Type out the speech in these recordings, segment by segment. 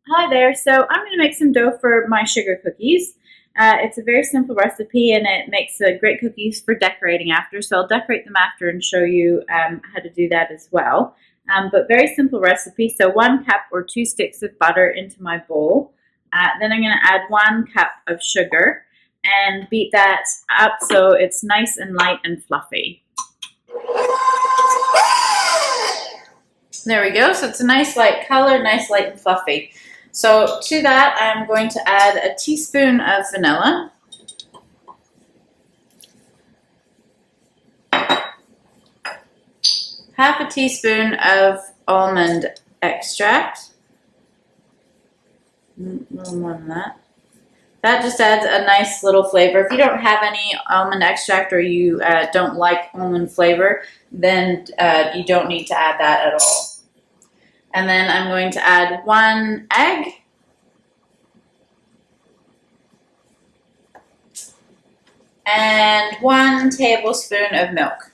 Hi there. So I'm going to make some dough for my sugar cookies. It's a very simple recipe and it makes great cookies for decorating after. So I'll decorate them after and show you how to do that as well. But very simple recipe. So 1 cup or 2 sticks of butter into my bowl. Then I'm going to add 1 cup of sugar and beat that up so it's nice and light and fluffy. There we go. So it's a nice light color, nice light and fluffy. So to that, I'm going to add a teaspoon of vanilla, half a teaspoon of almond extract, a little more than that. That just adds a nice little flavor. If you don't have any almond extract or you don't like almond flavor, then you don't need to add that at all. And then I'm going to add 1 egg, and 1 tablespoon of milk.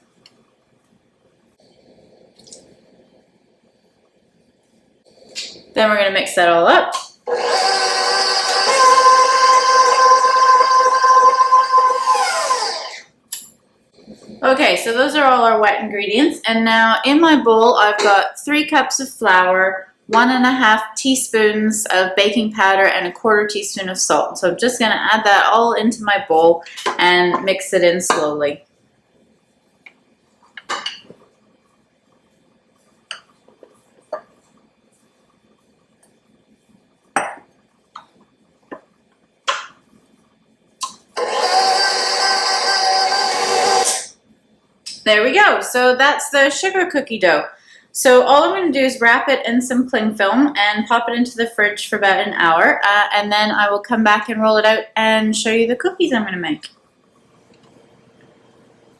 Then we're going to mix that all up. Okay, so those are all our wet ingredients, and now in my bowl I've got 3 cups of flour, 1.5 teaspoons of baking powder, and 1/4 teaspoon of salt. So I'm just going to add that all into my bowl and mix it in slowly. There we go. So that's the sugar cookie dough. So all I'm going to do is wrap it in some cling film and pop it into the fridge for about an hour, and then I will come back and roll it out and show you the cookies I'm going to make.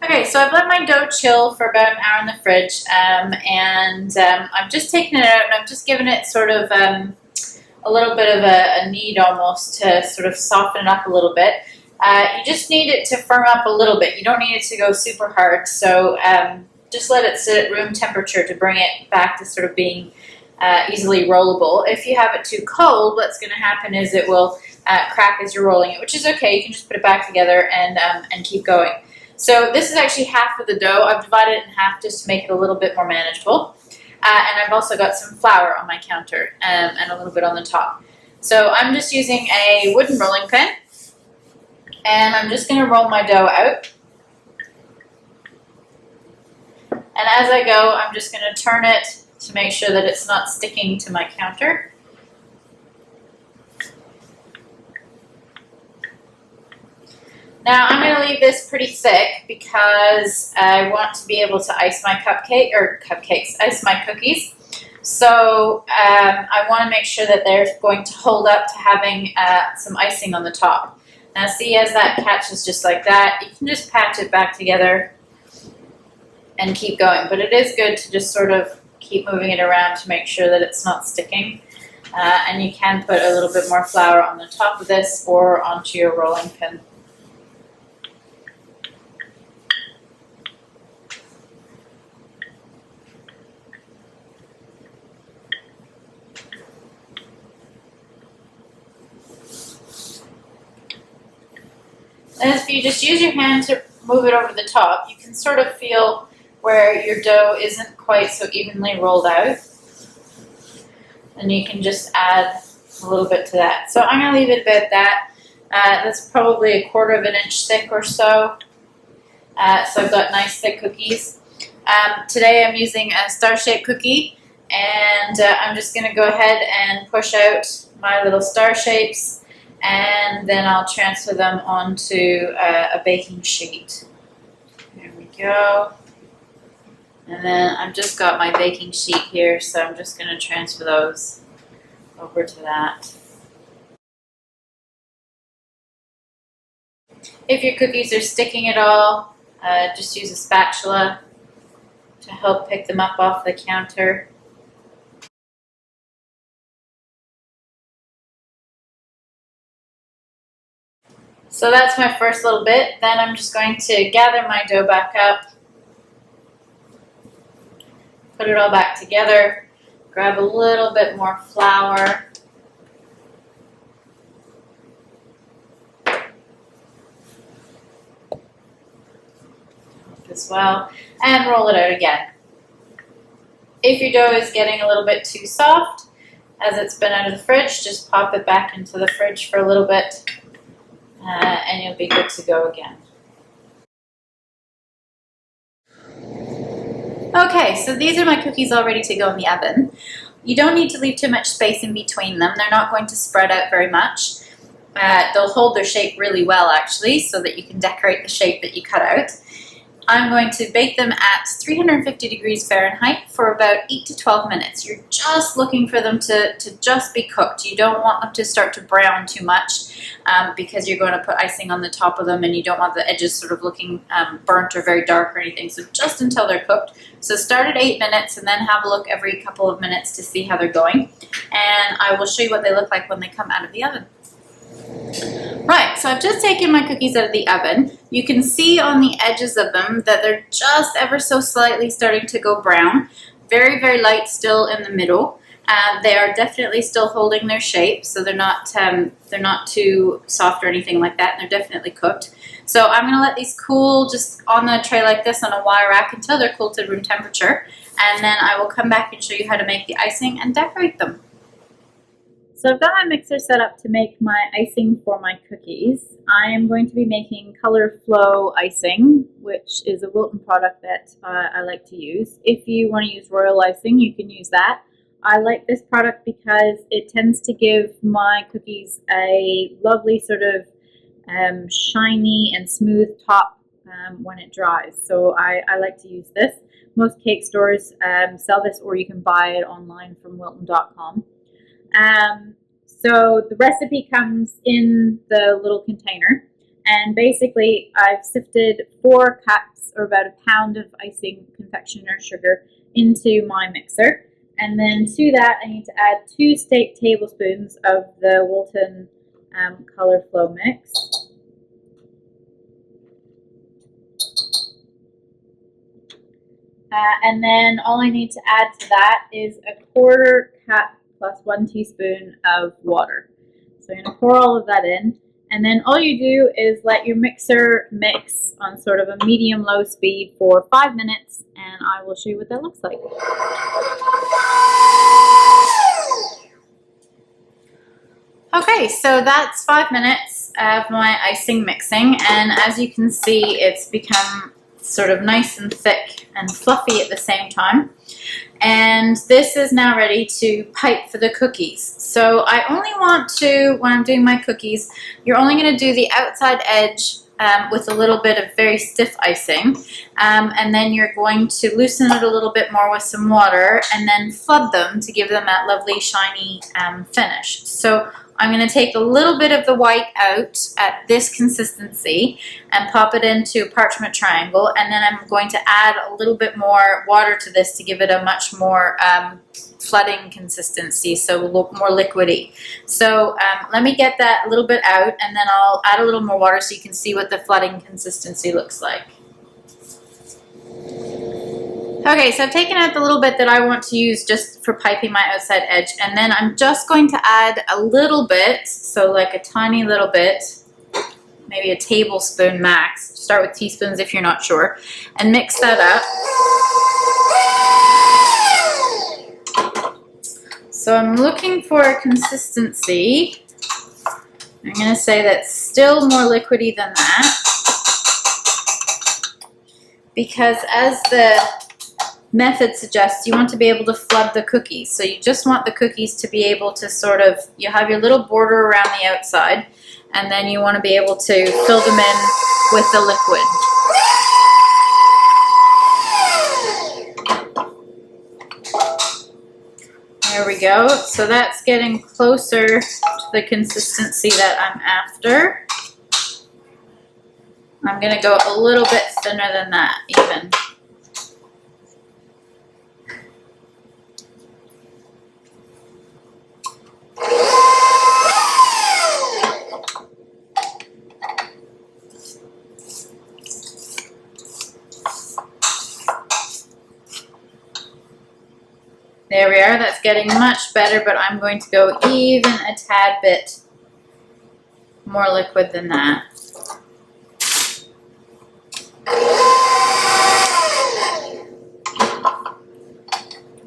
Okay, so I've let my dough chill for about an hour in the fridge, and I've just taken it out and I've just given it sort of a little bit of a knead almost to sort of soften it up a little bit. You just need it to firm up a little bit. You don't need it to go super hard, so just let it sit at room temperature to bring it back to sort of being easily rollable. If you have it too cold, what's going to happen is it will crack as you're rolling it, which is okay. You can just put it back together and keep going. So this is actually half of the dough. I've divided it in half just to make it a little bit more manageable. And I've also got some flour on my counter and a little bit on the top. So I'm just using a wooden rolling pin. And I'm just going to roll my dough out. And as I go, I'm just going to turn it to make sure that it's not sticking to my counter. Now I'm going to leave this pretty thick because I want to be able to ice my ice my cookies. So I want to make sure that they're going to hold up to having some icing on the top. Now see, as that catches just like that, you can just patch it back together and keep going. But it is good to just sort of keep moving it around to make sure that it's not sticking. And you can put a little bit more flour on the top of this or onto your rolling pin. And if you just use your hand to move it over the top, you can sort of feel where your dough isn't quite so evenly rolled out. And you can just add a little bit to that. So I'm going to leave it about that. That's probably 1/4 inch thick or so. So I've got nice thick cookies. Today I'm using a star-shaped cookie. And I'm just going to go ahead and push out my little star shapes. And then I'll transfer them onto a baking sheet. There we go. And then I've just got my baking sheet here, so I'm just going to transfer those over to that. If your cookies are sticking at all, just use a spatula to help pick them up off the counter. So that's my first little bit. Then I'm just going to gather my dough back up, put it all back together, grab a little bit more flour, as well, and roll it out again. If your dough is getting a little bit too soft, as it's been out of the fridge, just pop it back into the fridge for a little bit, and you'll be good to go again. Okay, so these are my cookies all ready to go in the oven. You don't need to leave too much space in between them. They're not going to spread out very much. They'll hold their shape really well, actually, so that you can decorate the shape that you cut out. I'm going to bake them at 350 degrees Fahrenheit for about 8 to 12 minutes. You're just looking for them to just be cooked. You don't want them to start to brown too much because you're going to put icing on the top of them and you don't want the edges sort of looking burnt or very dark or anything. So just until they're cooked. So start at 8 minutes and then have a look every couple of minutes to see how they're going. And I will show you what they look like when they come out of the oven. Right, so I've just taken my cookies out of the oven. You can see on the edges of them that they're just ever so slightly starting to go brown. Very, very light still in the middle. They are definitely still holding their shape, so they're not too soft or anything like that, and they're definitely cooked. So I'm going to let these cool just on the tray like this on a wire rack until they're cooled to room temperature, and then I will come back and show you how to make the icing and decorate them. So I've got my mixer set up to make my icing for my cookies. I am going to be making Color Flow icing, which is a Wilton product that I like to use. If you want to use royal icing, you can use that. I like this product because it tends to give my cookies a lovely sort of shiny and smooth top when it dries. So I like to use this. Most cake stores sell this, or you can buy it online from wilton.com. So the recipe comes in the little container, and basically I've sifted 4 cups or about a pound of icing confectioner sugar into my mixer, and then to that I need to add 2 tablespoons of the Wilton Color Flow mix. And then all I need to add to that is a 1/4 cup plus 1 teaspoon of water. So I'm going to pour all of that in, and then all you do is let your mixer mix on sort of a medium-low speed for 5 minutes, and I will show you what that looks like. Okay, so that's 5 minutes of my icing mixing, and as you can see, it's become sort of nice and thick and fluffy at the same time. And this is now ready to pipe for the cookies. So I only want to, when I'm doing my cookies, you're only going to do the outside edge with a little bit of very stiff icing. And then you're going to loosen it a little bit more with some water and then flood them to give them that lovely shiny finish. So I'm going to take a little bit of the white out at this consistency and pop it into a parchment triangle, and then I'm going to add a little bit more water to this to give it a much more flooding consistency, so more liquidy. So let me get that a little bit out, and then I'll add a little more water so you can see what the flooding consistency looks like. Okay, so I've taken out the little bit that I want to use just for piping my outside edge, and then I'm just going to add a little bit, so like a tiny little bit, maybe a tablespoon max. Start with teaspoons if you're not sure, and mix that up. So I'm looking for a consistency. I'm going to say that's still more liquidy than that, because as the method suggests, you want to be able to flood the cookies. So you just want the cookies to be able to sort of, you have your little border around the outside, and then you want to be able to fill them in with the liquid. There we go. So that's getting closer to the consistency that I'm after. I'm going to go a little bit thinner than that even. There we are, that's getting much better, but I'm going to go even a tad bit more liquid than that.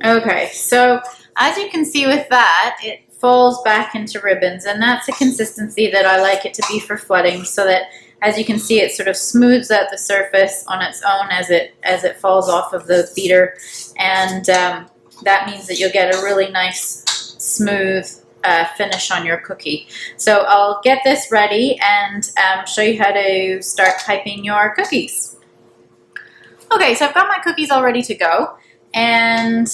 Okay, so as you can see with that, it falls back into ribbons, and that's the consistency that I like it to be for flooding, so that as you can see, it sort of smooths out the surface on its own as it falls off of the beater, and that means that you'll get a really nice smooth finish on your cookie. So I'll get this ready and show you how to start piping your cookies. Okay, so I've got my cookies all ready to go, and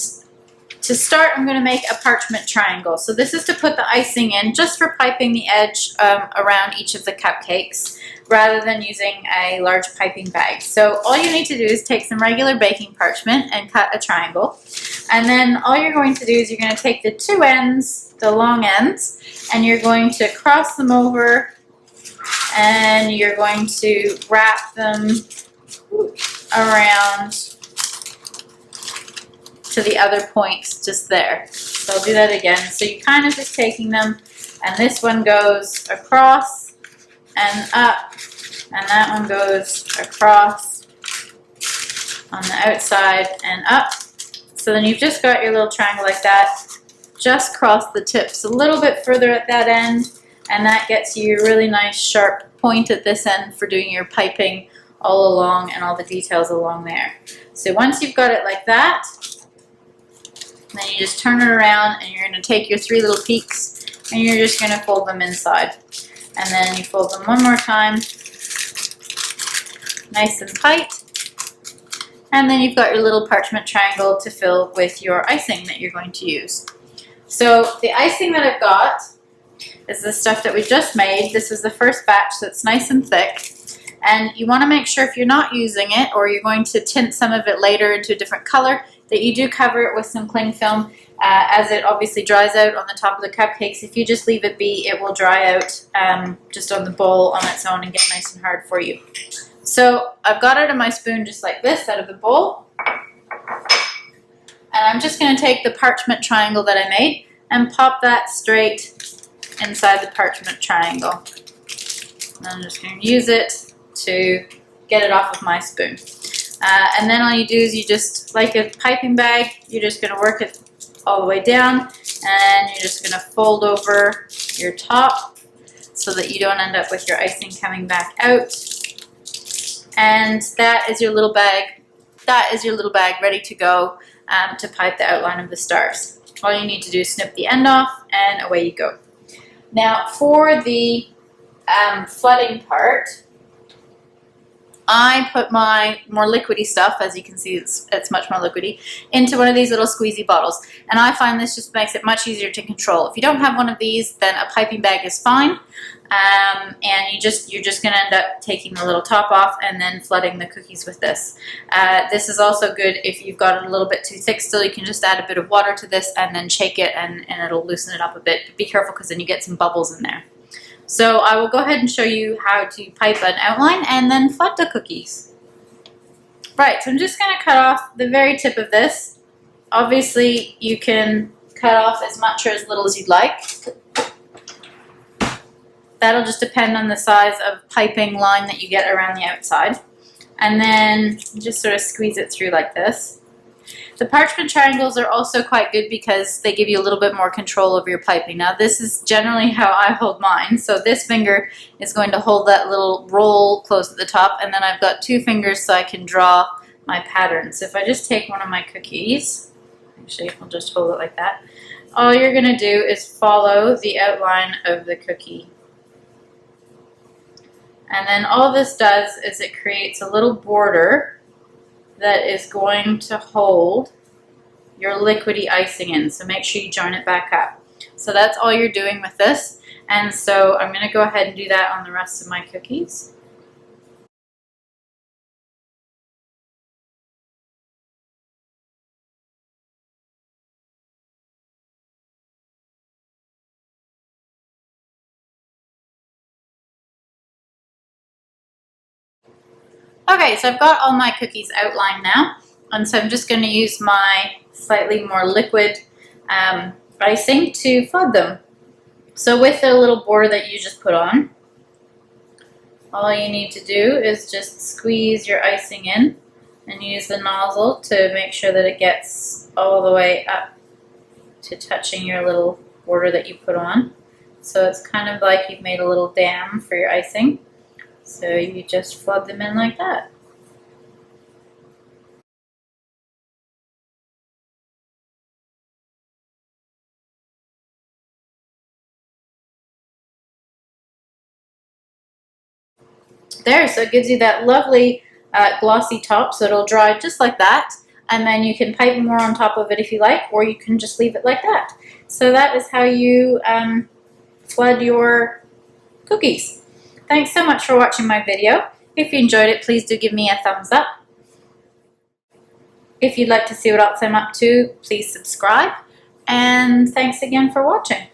to start, I'm going to make a parchment triangle. So this is to put the icing in, just for piping the edge around each of the cupcakes, rather than using a large piping bag. So all you need to do is take some regular baking parchment and cut a triangle. And then all you're going to do is you're going to take the two ends, the long ends, and you're going to cross them over, and you're going to wrap them around to the other points just there. So I'll do that again. So you're kind of just taking them, and this one goes across and up, and that one goes across on the outside and up. So then you've just got your little triangle like that. Just cross the tips a little bit further at that end, and that gets you a really nice sharp point at this end for doing your piping all along and all the details along there. So once you've got it like that, then you just turn it around, and you're going to take your three little peaks, and you're just going to fold them inside. And then you fold them one more time, nice and tight. And then you've got your little parchment triangle to fill with your icing that you're going to use. So the icing that I've got is the stuff that we just made. This is the first batch, so it's nice and thick. And you want to make sure, if you're not using it, or you're going to tint some of it later into a different color, that you do cover it with some cling film, as it obviously dries out on the top of the cupcakes. If you just leave it be, it will dry out just on the bowl on its own and get nice and hard for you. So I've got it in my spoon just like this out of the bowl. And I'm just going to take the parchment triangle that I made and pop that straight inside the parchment triangle. And I'm just going to use it to get it off of my spoon. And then all you do is you just, like a piping bag, you're just going to work it all the way down, and you're just going to fold over your top so that you don't end up with your icing coming back out. And that is your little bag. That is your little bag ready to go to pipe the outline of the stars. All you need to do is snip the end off, and away you go. Now for the flooding part, I put my more liquidy stuff, as you can see it's much more liquidy, into one of these little squeezy bottles. And I find this just makes it much easier to control. If you don't have one of these, then a piping bag is fine. And you're just going to end up taking the little top off and then flooding the cookies with this. This is also good if you've got it a little bit too thick still. You can just add a bit of water to this and then shake it, and it'll loosen it up a bit. But be careful, because then you get some bubbles in there. So I will go ahead and show you how to pipe an outline and then flood the cookies. Right, so I'm just going to cut off the very tip of this. Obviously, you can cut off as much or as little as you'd like. That'll just depend on the size of piping line that you get around the outside. And then just sort of squeeze it through like this. The parchment triangles are also quite good because they give you a little bit more control over your piping. Now this is generally how I hold mine. So this finger is going to hold that little roll close at the top, and then I've got two fingers so I can draw my pattern. So if I just take one of my cookies, actually I'll just hold it like that. All you're going to do is follow the outline of the cookie. And then all this does is it creates a little border that is going to hold your liquidy icing in. So make sure you join it back up. So that's all you're doing with this. And so I'm going to go ahead and do that on the rest of my cookies. Okay, so I've got all my cookies outlined now, and so I'm just going to use my slightly more liquid icing to flood them. So with the little border that you just put on, all you need to do is just squeeze your icing in and use the nozzle to make sure that it gets all the way up to touching your little border that you put on. So it's kind of like you've made a little dam for your icing. So you just flood them in like that. There, so it gives you that lovely glossy top, so it'll dry just like that, and then you can pipe more on top of it if you like, or you can just leave it like that. So that is how you flood your cookies. Thanks so much for watching my video. If you enjoyed it, please do give me a thumbs up. If you'd like to see what else I'm up to, please subscribe, and thanks again for watching.